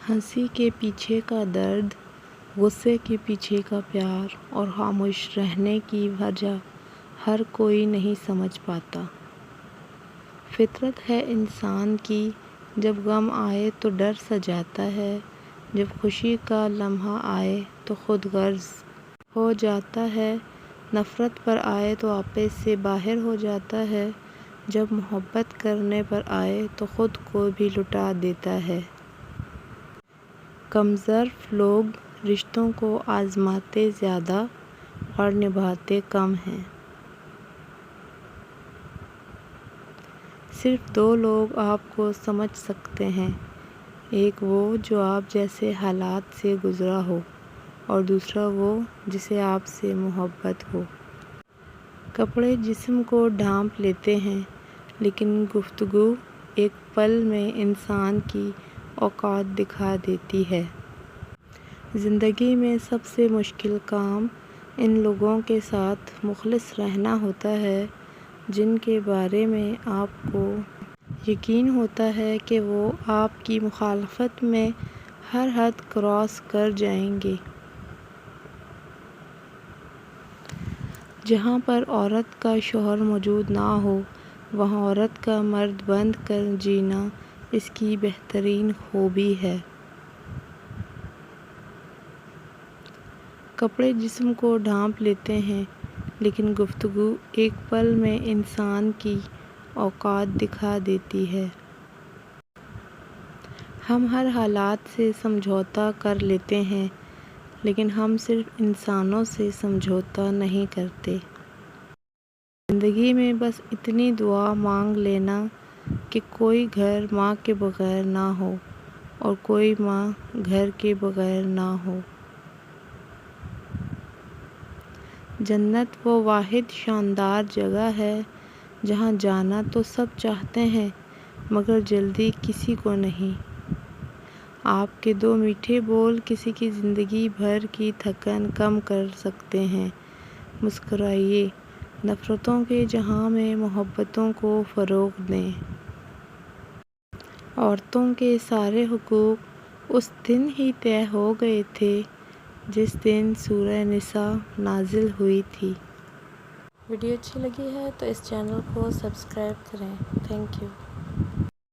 ہنسی کے پیچھے کا درد، غصے کے پیچھے کا پیار اور خاموش رہنے کی وجہ ہر کوئی نہیں سمجھ پاتا۔ فطرت ہے انسان کی، جب غم آئے تو ڈر سا جاتا ہے، جب خوشی کا لمحہ آئے تو خود غرض ہو جاتا ہے، نفرت پر آئے تو آپے سے باہر ہو جاتا ہے، جب محبت کرنے پر آئے تو خود کو بھی لٹا دیتا ہے۔ کمظرف لوگ رشتوں کو آزماتے زیادہ اور نبھاتے کم ہیں۔ صرف دو لوگ آپ کو سمجھ سکتے ہیں، ایک وہ جو آپ جیسے حالات سے گزرا ہو اور دوسرا وہ جسے آپ سے محبت ہو۔ کپڑے جسم کو ڈھانپ لیتے ہیں، لیکن گفتگو ایک پل میں انسان کی اوقات دکھا دیتی ہے۔ زندگی میں سب سے مشکل کام ان لوگوں کے ساتھ مخلص رہنا ہوتا ہے جن کے بارے میں آپ کو یقین ہوتا ہے کہ وہ آپ کی مخالفت میں ہر حد کراس کر جائیں گے۔ جہاں پر عورت کا شوہر موجود نہ ہو، وہاں عورت کا مرد بن کر جینا اس کی بہترین خوبی ہے۔ کپڑے جسم کو ڈھانپ لیتے ہیں، لیکن گفتگو ایک پل میں انسان کی اوقات دکھا دیتی ہے۔ ہم ہر حالات سے سمجھوتا کر لیتے ہیں، لیکن ہم صرف انسانوں سے سمجھوتا نہیں کرتے۔ زندگی میں بس اتنی دعا مانگ لینا کہ کوئی گھر ماں کے بغیر نہ ہو اور کوئی ماں گھر کے بغیر نہ ہو۔ جنت وہ واحد شاندار جگہ ہے جہاں جانا تو سب چاہتے ہیں مگر جلدی کسی کو نہیں۔ آپ کے دو میٹھے بول کسی کی زندگی بھر کی تھکن کم کر سکتے ہیں۔ مسکرائیے، نفرتوں کے جہاں میں محبتوں کو فروغ دیں۔ عورتوں کے سارے حقوق اس دن ہی طے ہو گئے تھے جس دن سورہ نساء نازل ہوئی تھی۔ ویڈیو اچھی لگی ہے تو اس چینل کو سبسکرائب کریں۔ Thank you.